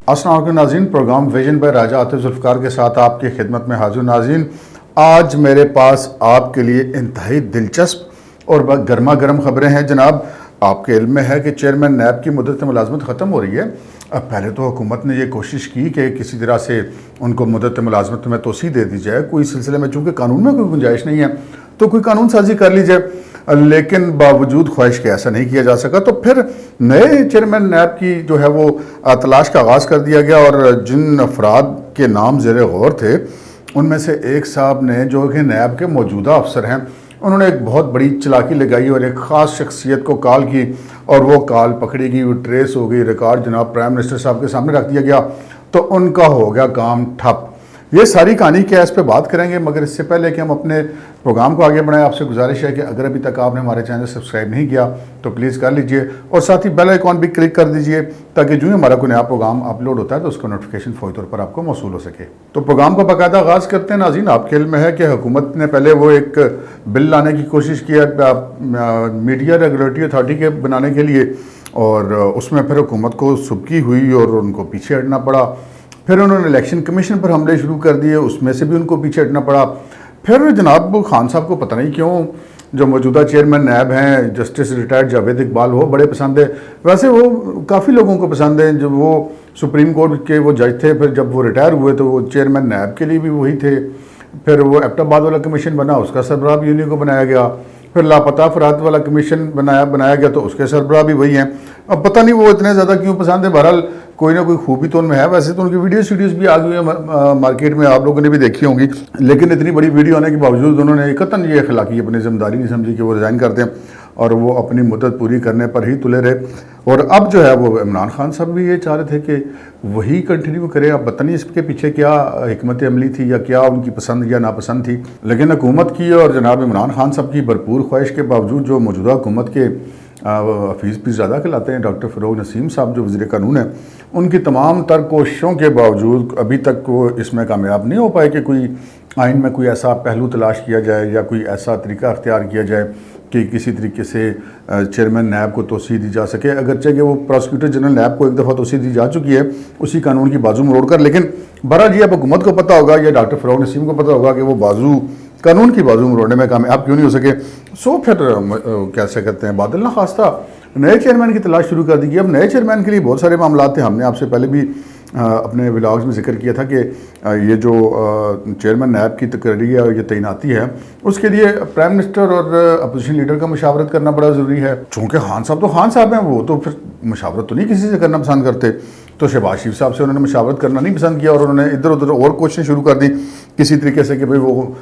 अस्सलाम वालेकुम नाज़रीन, प्रोग्राम विजन बाय राजा आतिफ जुल्फ़िकार के साथ आपकी खिदमत में हाजिर नाज़रीन। आज मेरे पास आपके लिए इंतहाई दिलचस्प और गर्मा गर्म खबरें हैं। जनाब, आपके इल्म में है कि चेयरमैन नैब की मुद्दत मुलाजमत ख़त्म हो रही है। अब पहले तो हुकूमत ने ये कोशिश की कि किसी तरह से उनको मुद्दत मुलाजमत में तोसी दे दी जाए, कोई सिलसिले में, चूँकि कानून में कोई गुंजाइश नहीं है तो कोई कानून साजी कर ली जाए, लेकिन बावजूद ख्वाहिश के ऐसा नहीं किया जा सका। तो फिर नए चेयरमैन नैब की जो है वो तलाश का आगाज़ कर दिया गया और जिन अफराद के नाम ज़ेर गौर थे उनमें से एक साहब ने, जो कि नैब के मौजूदा अफसर हैं, उन्होंने एक बहुत बड़ी चालाकी लगाई और एक ख़ास शख्सियत को कॉल की और वो कॉल पकड़ी गई, वो ट्रेस हो गई, रिकॉर्ड जनाब प्राइम मिनिस्टर साहब के सामने रख दिया गया, तो उनका हो गया काम ठप। ये सारी कहानी क्या है, इस पर बात करेंगे, मगर इससे पहले कि हम अपने प्रोग्राम को आगे बढ़ाएं, आपसे गुजारिश है कि अगर अभी तक आपने हमारे चैनल सब्सक्राइब नहीं किया तो प्लीज़ कर लीजिए और साथ ही बेल आइकॉन भी क्लिक कर दीजिए ताकि जो ही हमारा कोई नया प्रोग्राम अपलोड होता है तो उसका नोटिफिकेशन फ़ौरी तौर पर आपको मौसूल हो सके। तो प्रोग्राम का बाकायदा आगाज़ करते हैं। नाज़रीन, आपके इल्म में है कि हुकूमत ने पहले वो एक बिल लाने की कोशिश की मीडिया रेगुलेटरी अथॉरिटी के बनाने के लिए, और उसमें फिर हुकूमत को सुबकी हुई और उनको पीछे हटना पड़ा। फिर उन्होंने इलेक्शन कमीशन पर हमले शुरू कर दिए, उसमें से भी उनको पीछे हटना पड़ा। फिर जनाब खान साहब को पता नहीं क्यों जो मौजूदा चेयरमैन नैब हैं, जस्टिस रिटायर्ड जावेद इकबाल, वो बड़े पसंद है। वैसे वो काफ़ी लोगों को पसंद है। जब वो सुप्रीम कोर्ट के वो जज थे, फिर जब वो रिटायर हुए तो वो चेयरमैन नैब के लिए भी वही थे। फिर वो एबटाबाद वाला कमीशन बना, उसका सरबराह भी उन्हीं को बनाया गया। फिर लापता अफराद वाला कमीशन बनाया गया तो उसके सरबराह भी वही हैं। अब पता नहीं वो इतने ज़्यादा क्यों पसंद है। बहरहाल कोई ना कोई खूबी तो उनमें है। वैसे तो उनकी वीडियोस भी आ गई हैं मार्केट में, आप लोगों ने भी देखी होंगी, लेकिन इतनी बड़ी वीडियो आने के बावजूद उन्होंने कतन ये अखलाकी अपनी जिम्मेदारी नहीं समझी कि वो रिज़ाइन करते हैं और वो अपनी मुद्दत पूरी करने पर ही तुले रहे। और अब जो है वो इमरान खान साहब भी ये चाह रहे थे कि वही कंटिन्यू करें। अब पता नहीं इसके पीछे क्या हिकमत अमली थी या क्या उनकी पसंद या नापसंद थी, लेकिन हुकूमत की और जनाब इमरान खान साहब की भरपूर ख्वाहिश के बावजूद जो मौजूदा हुकूमत के हफीज़ पीरज़ादा कहलाते हैं डॉक्टर फ़रोग़ नसीम साहब, जो वज़ीर कानून है, उनकी तमाम तर कोशिशों के बावजूद अभी तक वो इसमें कामयाब नहीं हो पाए कि कोई आइन में कोई ऐसा पहलू तलाश किया जाए या कोई ऐसा तरीका अख्तियार किया जाए कि किसी तरीके से चेयरमैन नैब को तोसी दी जा सके। अगरचे कि वो प्रोसिक्यूटर जनरल नैब को एक दफ़ा तोसी दी जा चुकी है उसी कानून की बाजू मरोड़ कर, लेकिन बहरहाल जी अब हुकूमत को पता होगा या डॉक्टर फ़रोग़ नसीम को पता होगा कि वो बाजू कानून की बाजू मरोड़ने में कामयाब क्यों नहीं हो सके। सो फिर कैसे करते हैं, बादल ना खास्ता नए चेयरमैन की तलाश शुरू कर दी गई। अब नए चेयरमैन के लिए बहुत सारे मामला थे। हमने आपसे पहले भी अपने व्लॉग्स में जिक्र किया था कि ये जो चेयरमैन नैब की तकरीरी है, ये तैनाती है, उसके लिए प्राइम मिनिस्टर और अपोजिशन लीडर का मशावरत करना बड़ा ज़रूरी है। चूँकि खान साहब तो खान साहब हैं, वो तो फिर मशावरत तो नहीं किसी से करना पसंद करते, तो शहबाज शरीफ साहब से उन्होंने मशावरत करना नहीं पसंद किया और उन्होंने इधर उधर और कोशिशें शुरू कर दी किसी तरीके से कि भाई वो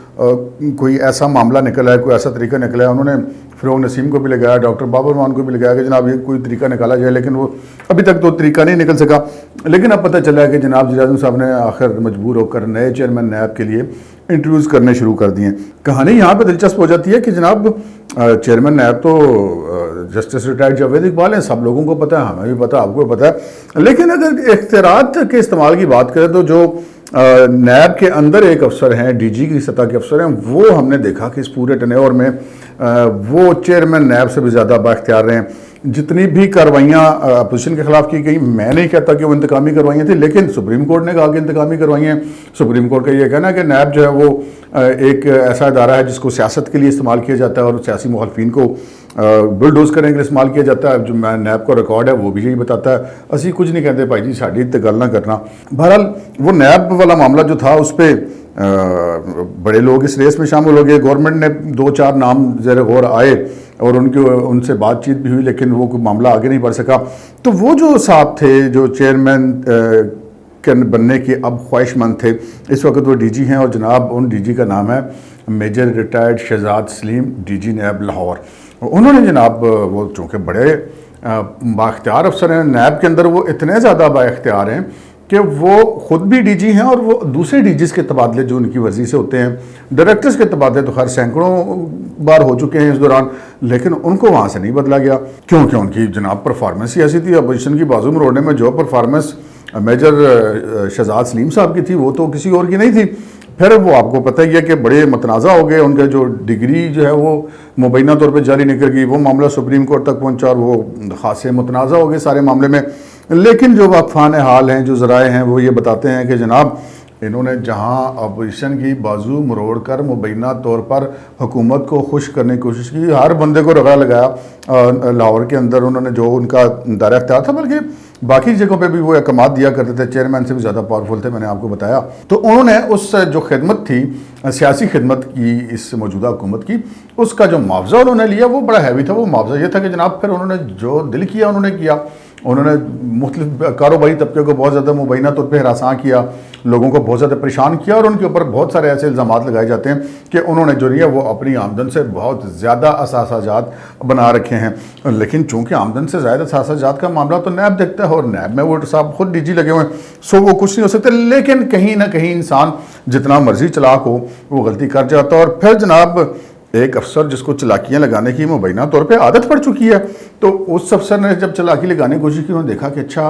कोई ऐसा मामला निकला है, कोई ऐसा तरीका निकला है। उन्होंने फ़रोग़ नसीम को भी लगाया, डॉक्टर बाबर मान को भी लगाया कि जनाब ये कोई तरीका निकाला जाए, लेकिन वो अभी तक तो तरीका नहीं निकल सका। लेकिन अब पता चला है कि जनाब वज़ीर-ए-आज़म साहब ने आखिर मजबूर होकर नए चेयरमैन नैब के लिए इंटरव्यूज़ करने शुरू कर दिए। कहानी यहाँ पर दिलचस्प हो जाती है कि जनाब चेयरमैन नैब तो जस्टिस रिटायर्ड जावेद इकबाल हैं, सब लोगों को पता है, हमें भी पता, आपको भी पता है। लेकिन अगर इख्तियारात के इस्तेमाल की बात करें तो जो नैब के अंदर एक अफसर हैं, डीजी की सतह के अफसर हैं, वो हमने देखा कि इस पूरे टनेवर में वो चेयरमैन नैब से भी ज़्यादा बाख्तियार रहे हैं। जितनी भी कार्रवाइयाँ अपोजिशन के खिलाफ की गई, मैं नहीं कहता कि वो इंतकामी कार्रवाइयाँ थी, लेकिन सुप्रीम कोर्ट ने कहा कि इंतकामी कार्रवाइयाँ। सुप्रीम कोर्ट का ये कहना है कि नैब जो है वो एक ऐसा इदारा है जिसको सियासत के लिए इस्तेमाल किया जाता है और सियासी मुखालफिन को बुलडोज करने के लिए इस्तेमाल किया जाता है। जो नैब का रिकॉर्ड है वो भी यही बताता है। असी कुछ नहीं कहते भाई जी, साड़ी तो गल ना करना। बहरहाल वो नैब वाला मामला जो था उस पर बड़े लोग इस रेस में शामिल हो गए। गवर्नमेंट ने 2-4 नाम ज़ेर गौर आए और उनसे बातचीत भी हुई, लेकिन वो कोई मामला आगे नहीं बढ़ सका। तो वो जो साहब थे जो चेयरमैन के बनने के अब ख्वाहिशमंद थे, इस वक्त वो डीजी हैं और जनाब उन डीजी का नाम है major retired Shahzad Salim, DG NAB Lahore. उन्होंने जनाब वो चूँकि बड़े बाख्तियार अफसर हैं नैब के अंदर, वो इतने ज़्यादा बाख्तियार हैं कि वो ख़ुद भी डीजी हैं और वो दूसरे डीजीज़ के तबादले जो उनकी मर्ज़ी से होते हैं, डायरेक्टर्स के तबादले तो हर सैकड़ों बार हो चुके हैं इस दौरान, लेकिन उनको वहाँ से नहीं बदला गया क्योंकि उनकी जनाब परफॉर्मेंस ही ऐसी थी। अपोजिशन की बाजू मरोड़ने में जो परफॉर्मेंस मेजर शहजाद सलीम साहब की थी वो तो किसी और की नहीं थी। फिर वो आपको पता ही है कि बड़े मतनाज़ा हो गए, उनके जो डिग्री जो है वो मुबैना तौर पे जारी निकल गई, वो मामला सुप्रीम कोर्ट तक पहुंचा और वो खासे मतनाज़ा हो गए सारे मामले में। लेकिन जो वाकफान हाल हैं, जो ज़राए हैं, वो ये बताते हैं कि जनाब इन्होंने जहां अपोजिशन की बाजू मरोड़ कर मुबैना तौर पर हुकूमत को खुश करने की कोशिश की, हर बंदे को रगड़ा लगाया लाहौर के अंदर उन्होंने, जो उनका दायरा इख्तियार था, बल्कि बाकी जगहों पे भी वो अहकाम दिया करते थे, चेयरमैन से भी ज़्यादा पावरफुल थे, मैंने आपको बताया। तो उन्होंने उस जो खिदमत थी, सियासी खिदमत की इस मौजूदा हुकूमत की, उसका जो मुआवजा उन्होंने लिया वो बड़ा हैवी था। वो मुआवजा ये था कि जनाब फिर उन्होंने जो दिल किया उन्होंने किया। उन्होंने मुख्तलिफ कारोबारी तबके को बहुत ज़्यादा मुबैना तौर पर हरासा किया, लोगों को बहुत ज़्यादा परेशान किया, और उनके ऊपर बहुत सारे ऐसे इल्ज़ाम लगाए जाते हैं कि उन्होंने जो नहीं है वो अपनी आमदन से बहुत ज़्यादा असासाजात बना रखे हैं। लेकिन चूँकि आमदन से ज़्यादा असासाजात का मामला तो नैब देखता है, और नैब में वो साहब खुद डीजी लगे हुए हैं, सो वो कुछ नहीं हो सकते। लेकिन कहीं ना कहीं इंसान जितना मर्जी चलाक हो वो गलती कर जाता है। और फिर जनाब एक अफसर जिसको चलाकियाँ लगाने की मुबैना तौर पे आदत पड़ चुकी है, तो उस अफसर ने जब चलाकी लगाने की कोशिश की, उन्होंने देखा कि अच्छा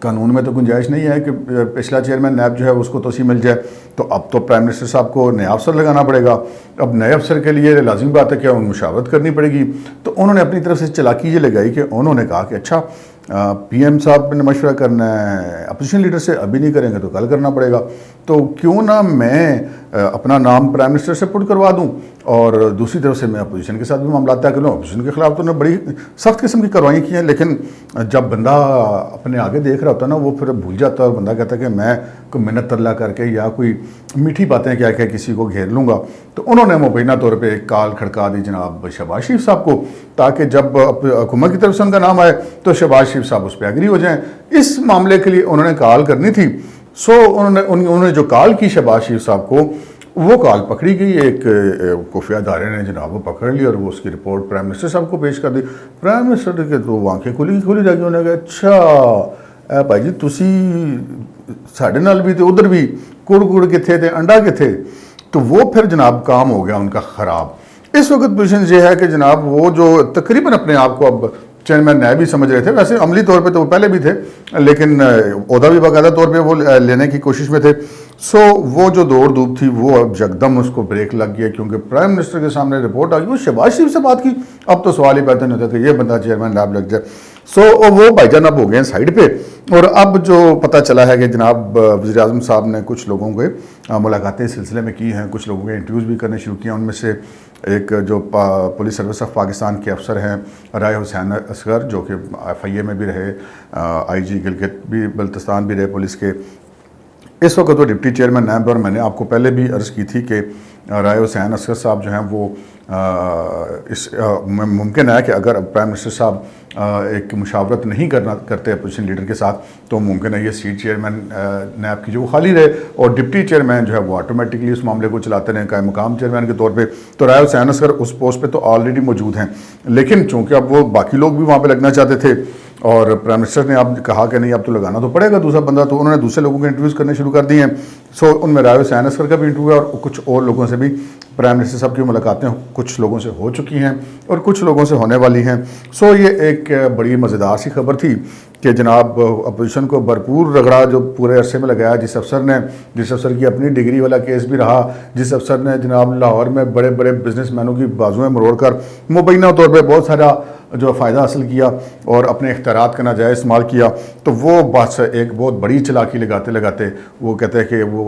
कानून में तो गुंजाइश नहीं है कि पिछला चेयरमैन नैब जो है उसको तोसी मिल जाए, तो अब तो प्राइम मिनिस्टर साहब को नया अफसर लगाना पड़ेगा। अब नए अफसर के लिए लाजिमी बात है कि उन मुशावरत करनी पड़ेगी। तो उन्होंने अपनी तरफ से चलाकी ये लगाई कि उन्होंने कहा कि अच्छा पीएम साहब ने मशवरा करना है, अपोजिशन लीडर से अभी नहीं करेंगे तो कल करना पड़ेगा, तो क्यों ना मैं अपना नाम प्राइम मिनिस्टर से पुट करवा दूं, और दूसरी तरफ से मैं अपोजिशन के साथ भी मामला तय कर लूँ। अपोजिशन के खिलाफ तो उन्होंने बड़ी सख्त किस्म की कार्रवाई की हैं, लेकिन जब बंदा अपने आगे देख रहा होता है ना, वो फिर भूल जाता है, और बंदा कहता है कि मैं कोई मिन्नत तरला करके या कोई मीठी बातें क्या क्या किसी को घेर लूँगा। तो उन्होंने मुबैना तौर पर एक कॉल खड़का दी जनाब शहबाज शरीफ साहब को, ताकि जब हुकूमत की तरफ से उनका नाम आए तो शहबाज शरीफ साहब उस पर एग्री हो जाएं। इस मामले के लिए उन्होंने कॉल करनी थी। सो उन्होंने जो कॉल की शहबाज शरीफ साहब को, वो कॉल पकड़ी गई, एक खुफिया अदारे ने जनाब वो पकड़ ली और वो उसकी रिपोर्ट प्राइम मिनिस्टर साहब को पेश कर दी। प्राइम मिनिस्टर के तो आंखें खुली रह गई। उन्होंने कहा अच्छा भाई जी तुसी साढ़े नाल भी थे, उधर भी कुड़ किथे थे, अंडा किथे। तो वो फिर जनाब काम हो गया उनका ख़राब। इस वक्त पोजीशन ये है कि जनाब वो जो तकरीबन अपने आप को अब चेयरमैन नैब भी समझ रहे थे, वैसे अमली तौर पे तो वो पहले भी थे, लेकिन ओहदा भी बाकायदा तौर पे वो लेने की कोशिश में थे। सो वो जो दौड़ धूप थी वो अब यकदम उसको ब्रेक लग गया, क्योंकि प्राइम मिनिस्टर के सामने रिपोर्ट आ गई। वो शहबाज शरीफ से बात की, अब तो सवाल ही पैदा नहीं होता कि ये बंदा चेयरमैन नैब लग जाए। सो वो भाईजान अब हो गए साइड पे। और अब जो पता चला है कि जनाब वज़ीर आज़म साहब ने कुछ लोगों के मुलाकातें इस सिलसिले में की हैं, कुछ लोगों के इंटरव्यूज़ भी करने शुरू किए। उनमें से एक जो पुलिस सर्विस ऑफ पाकिस्तान के अफसर हैं राय हुसैन असगर, जो कि FIA में भी रहे, IG गिलगित भी बल्तिस्तान भी रहे पुलिस के, इस वक्त वो डिप्टी चेयरमैन नैब। और मैंने आपको पहले भी अर्ज़ की थी कि राय हुसैन असगर साहब जो हैं वो मुमकिन है कि अगर प्राइम मिनिस्टर साहब एक मुशावरत नहीं करते अपोजिशन लीडर के साथ, तो मुमकिन है ये सीट चेयरमैन नैब की जो खाली रहे, और डिप्टी चेयरमैन जो है वो ऑटोमेटिकली उस मामले को चलाते रहें कायम मुकाम चेयरमैन के तौर पे। तो राय हुसैन असगर उस पोस्ट पे तो ऑलरेडी मौजूद हैं, लेकिन चूँकि अब वो बाकी लोग भी वहाँ पे लगना चाहते थे, और प्राइम मिनिस्टर ने अब कहा कि नहीं अब तो लगाना तो पड़ेगा दूसरा बंदा, तो उन्होंने दूसरे लोगों के इंटरव्यूज़ करने शुरू कर दिए हैं। सो उनमें राय हुसैन असगर का भी इंटरव्यू है, और कुछ और लोगों से भी प्राइम मिनिस्टर साहब की मुलाकातें कुछ लोगों से हो चुकी हैं और कुछ लोगों से होने वाली हैं। सो ये एक बड़ी मज़ेदार सी खबर थी कि जनाब अपोजिशन को भरपूर रगड़ा जो पूरे अरसे में लगाया, जिस अफसर की अपनी डिग्री वाला केस भी रहा, जिस अफसर ने जनाब लाहौर में बड़े बड़े बिजनेसमैनों की बाजुएं मरोड़ कर मुबैना तौर पर बहुत सारा जो फ़ायदा हासिल किया और अपने इख्तियारात का नाजायज़ इस्तेमाल किया, तो वो बात एक बहुत बड़ी चलाकी लगाते लगाते वो कहते हैं कि वो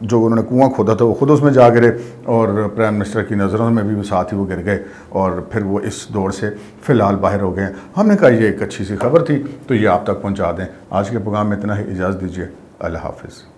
जो उन्होंने कुआं खोदा था वो खुद उसमें जा गिरे, और प्राइम मिनिस्टर की नज़रों में भी साथ ही वो गिर गए, और फिर वो इस दौर से फ़िलहाल बाहर हो गए। हमने कहा ये एक अच्छी सी खबर थी तो ये आप तक पहुँचा दें। आज के प्रोग्राम में इतना ही, इजाज़त दीजिए, अल्लाह हाफ़िज़।